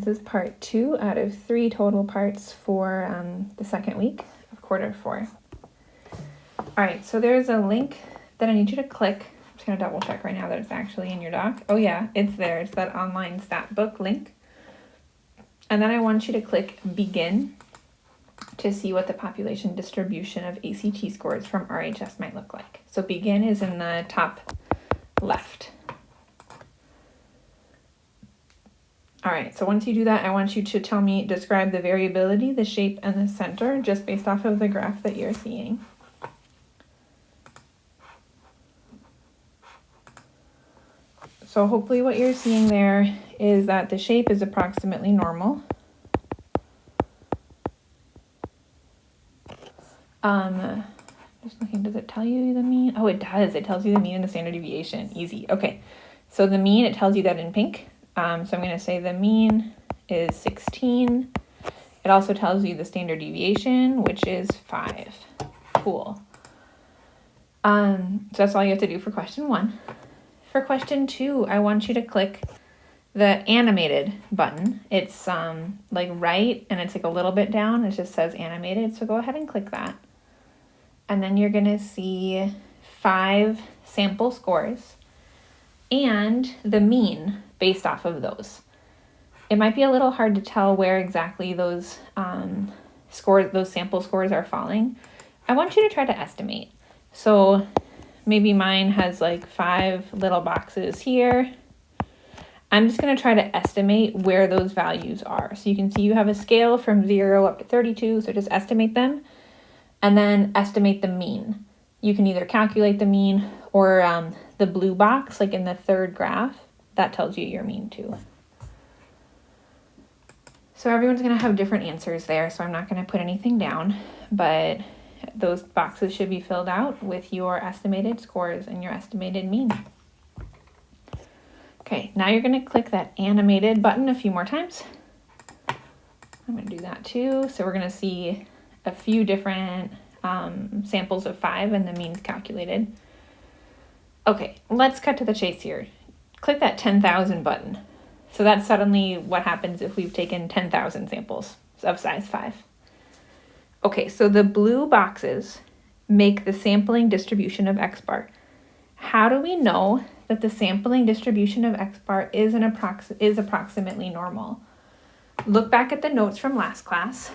Sciences Part 2 out of 3 total parts for the second week of quarter 4. All right, so there's a link that I need you to click. I'm just going to double check right now that it's actually in your doc. Oh yeah, it's there. It's that online stat book link. And then I want you to click Begin to see what the population distribution of ACT scores from RHS might look like. So Begin is in the top left. All right, so once you do that, I want you to describe the variability, the shape, and the center just based off of the graph that you're seeing. So hopefully what you're seeing there is that the shape is approximately normal. Just looking, does it tell you the mean? Oh, it does. It tells you the mean and the standard deviation. Easy. Okay, so the mean, it tells you that in pink. So I'm going to say the mean is 16. It also tells you the standard deviation, which is 5. Cool. So that's all you have to do for question 1. For question 2, I want you to click the animated button. It's like right, and it's like a little bit down. It just says animated. So go ahead and click that. And then you're going to see 5 sample scores and the mean based off of those. It might be a little hard to tell where exactly those those sample scores are falling. I want you to try to estimate. So maybe mine has like 5 little boxes here. I'm just going to try to estimate where those values are. So you can see you have a scale from 0 up to 32, so just estimate them and then estimate the mean. You can either calculate the mean or the blue box, like in the third graph, that tells you your mean too. So everyone's going to have different answers there, so I'm not going to put anything down, but those boxes should be filled out with your estimated scores and your estimated mean. Okay, now you're going to click that animated button a few more times. I'm going to do that too. So we're going to see a few different samples of 5 and the means calculated. Okay, let's cut to the chase here. Click that 10,000 button. So that's suddenly what happens if we've taken 10,000 samples of size 5. Okay, so the blue boxes make the sampling distribution of X bar. How do we know that the sampling distribution of X bar is approximately normal? Look back at the notes from last class.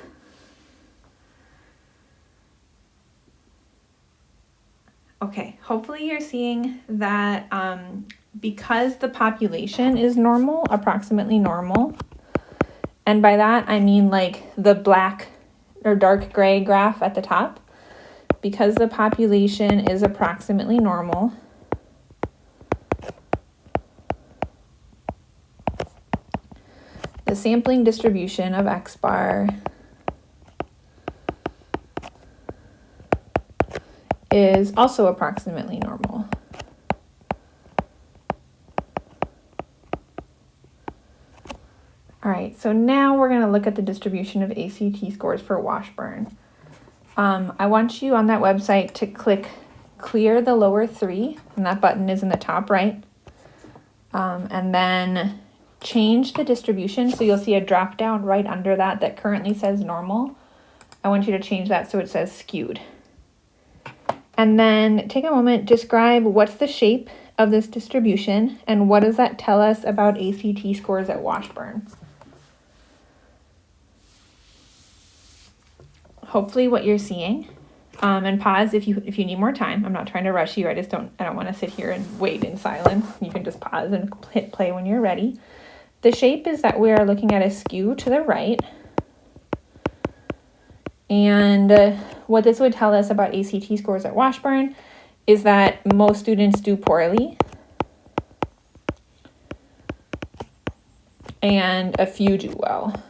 Okay, hopefully you're seeing that because the population is normal, approximately normal, and by that I mean like the black or dark gray graph at the top, because the population is approximately normal, the sampling distribution of X bar is also approximately normal. All right, so now we're going to look at the distribution of ACT scores for Washburn. I want you on that website to click clear the lower 3, and that button is in the top right. And then change the distribution. So you'll see a drop down right under that currently says normal. I want you to change that so it says skewed. And then take a moment, describe what's the shape of this distribution and what does that tell us about ACT scores at Washburn. Hopefully what you're seeing, and pause if you need more time. I'm not trying to rush you. I don't want to sit here and wait in silence. You can just pause and hit play when you're ready. The shape is that we are looking at a skew to the right. And what this would tell us about ACT scores at Washburn is that most students do poorly and a few do well.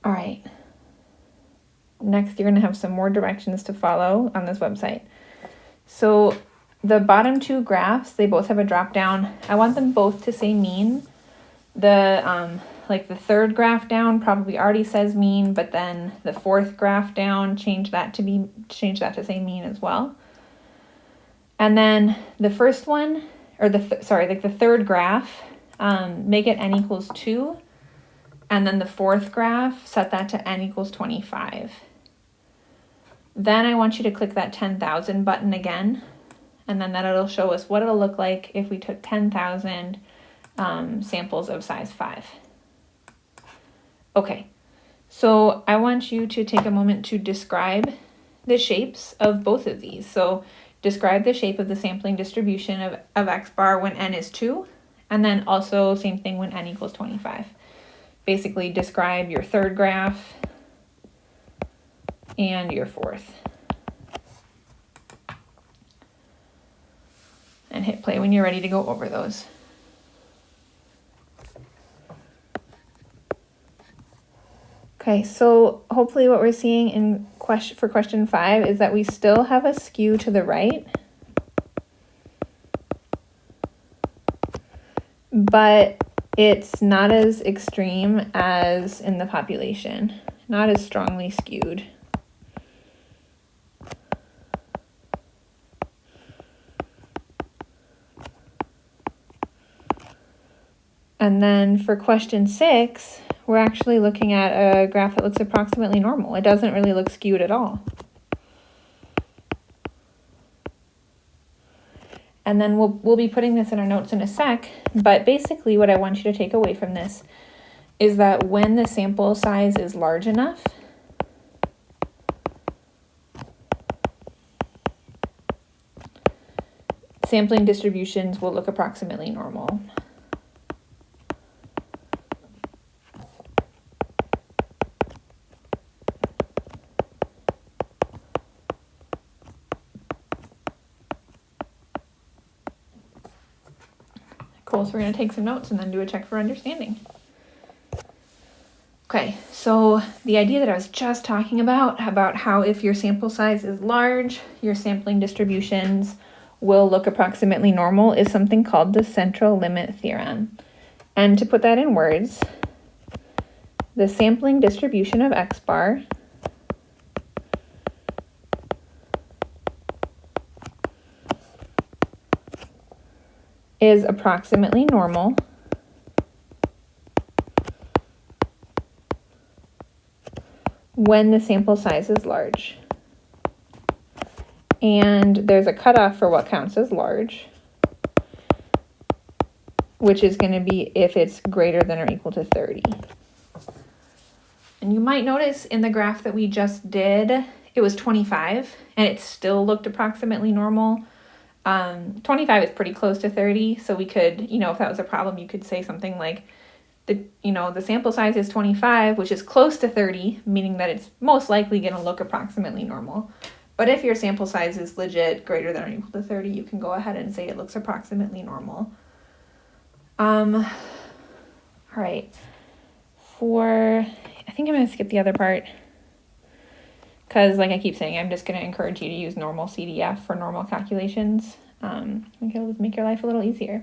All right. Next, you're going to have some more directions to follow on this website. So the bottom 2 graphs, they both have a drop down. I want them both to say mean. The the third graph down probably already says mean, but then the 4th graph down, change that to say mean as well. And then the first one, or the third graph, make it n equals 2. And then the fourth graph, set that to n equals 25. Then I want you to click that 10,000 button again, and then that'll show us what it'll look like if we took 10,000 samples of size 5. Okay, so I want you to take a moment to describe the shapes of both of these. So describe the shape of the sampling distribution of x bar when n is 2, and then also same thing when n equals 25. Basically describe your third graph and your fourth. And hit play when you're ready to go over those. Okay, so hopefully what we're seeing for question 5 is that we still have a skew to the right, but it's not as extreme as in the population, not as strongly skewed. And then for question 6, we're actually looking at a graph that looks approximately normal. It doesn't really look skewed at all. And then we'll be putting this in our notes in a sec, but basically what I want you to take away from this is that when the sample size is large enough, sampling distributions will look approximately normal. Cool, so we're going to take some notes and then do a check for understanding. Okay, so the idea that I was just talking about how if your sample size is large, your sampling distributions will look approximately normal is something called the central limit theorem. And to put that in words, the sampling distribution of x bar is approximately normal when the sample size is large. And there's a cutoff for what counts as large, which is going to be if it's greater than or equal to 30. And you might notice in the graph that we just did, it was 25 and it still looked approximately normal. 25 is pretty close to 30, so we could, if that was a problem, you could say something like, the sample size is 25, which is close to 30, meaning that it's most likely going to look approximately normal. But if your sample size is legit greater than or equal to 30, you can go ahead and say it looks approximately normal. All right. I think I'm going to skip the other part, because like I keep saying, I'm just going to encourage you to use normal CDF for normal calculations. It'll make your life a little easier.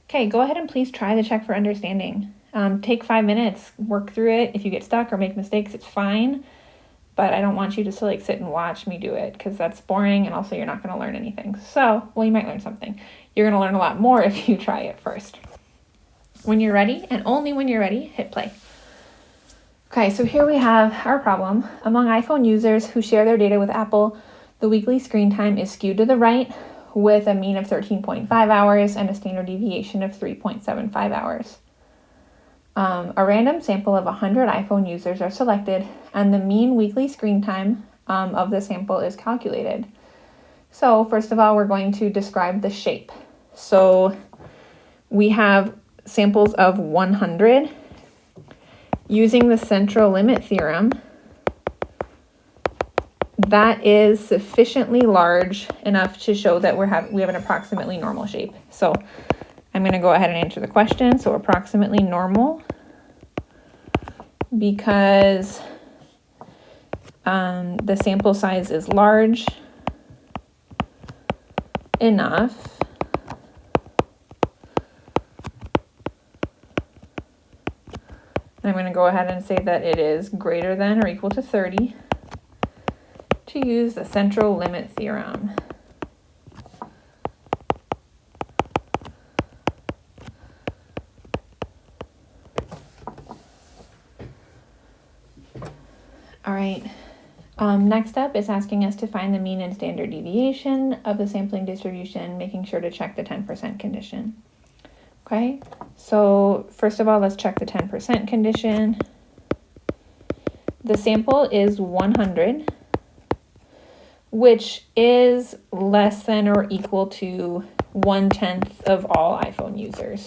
Okay, go ahead and please try the check for understanding. Take 5 minutes, work through it. If you get stuck or make mistakes, it's fine. But I don't want you just to sit and watch me do it, because that's boring, and also you're not going to learn anything. So, well, you might learn something. You're going to learn a lot more if you try it first. When you're ready, and only when you're ready, hit play. Okay, so here we have our problem. Among iPhone users who share their data with Apple, the weekly screen time is skewed to the right with a mean of 13.5 hours and a standard deviation of 3.75 hours. A random sample of 100 iPhone users are selected, and the mean weekly screen time of the sample is calculated. So first of all, we're going to describe the shape. So we have samples of 100. Using the central limit theorem, that is sufficiently large enough to show that we have an approximately normal shape. So I'm going to go ahead and answer the question. So approximately normal, because the sample size is large enough I'm going to go ahead and say that it is greater than or equal to 30 to use the central limit theorem. All right. Next up is asking us to find the mean and standard deviation of the sampling distribution, making sure to check the 10% condition. Okay, so first of all, let's check the 10% condition. The sample is 100, which is less than or equal to 1/10 of all iPhone users.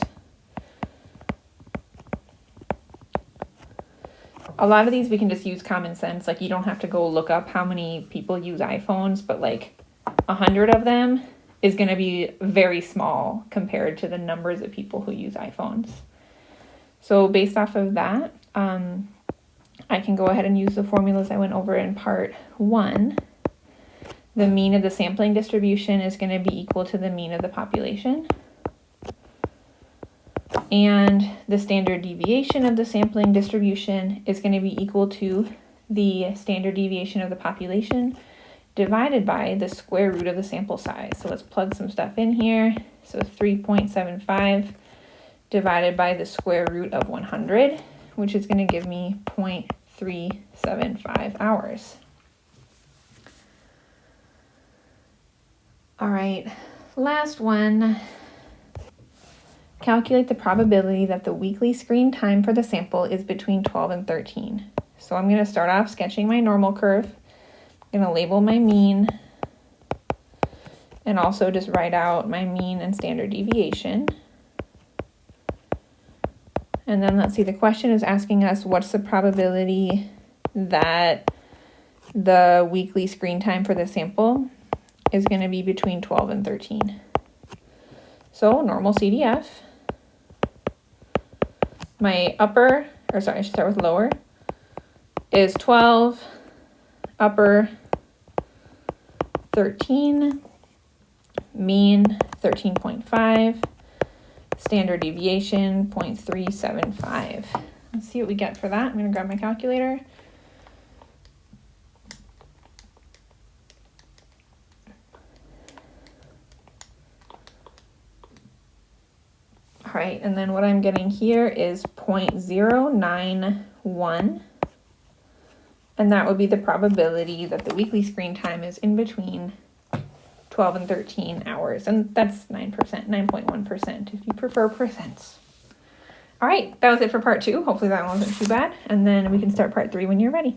A lot of these we can just use common sense. Like, you don't have to go look up how many people use iPhones, but like 100 of them is going to be very small compared to the numbers of people who use iPhones. So based off of that, I can go ahead and use the formulas I went over in part 1. The mean of the sampling distribution is going to be equal to the mean of the population. And the standard deviation of the sampling distribution is going to be equal to the standard deviation of the population divided by the square root of the sample size. So let's plug some stuff in here. So 3.75 divided by the square root of 100, which is going to give me 0.375 hours. All right, last one. Calculate the probability that the weekly screen time for the sample is between 12 and 13. So I'm going to start off sketching my normal curve. I'm going to label my mean and also just write out my mean and standard deviation. And then let's see, the question is asking us what's the probability that the weekly screen time for the sample is going to be between 12 and 13. So normal CDF. My upper, or sorry, I should start with lower, is 12, upper 13, mean 13.5, standard deviation 0.375. Let's see what we get for that. I'm going to grab my calculator. All right, and then what I'm getting here is 0.091, and that would be the probability that the weekly screen time is in between 12 and 13 hours, and that's 9%, 9.1% if you prefer percents. All right, that was it for part 2. Hopefully that one wasn't too bad, and then we can start part 3 when you're ready.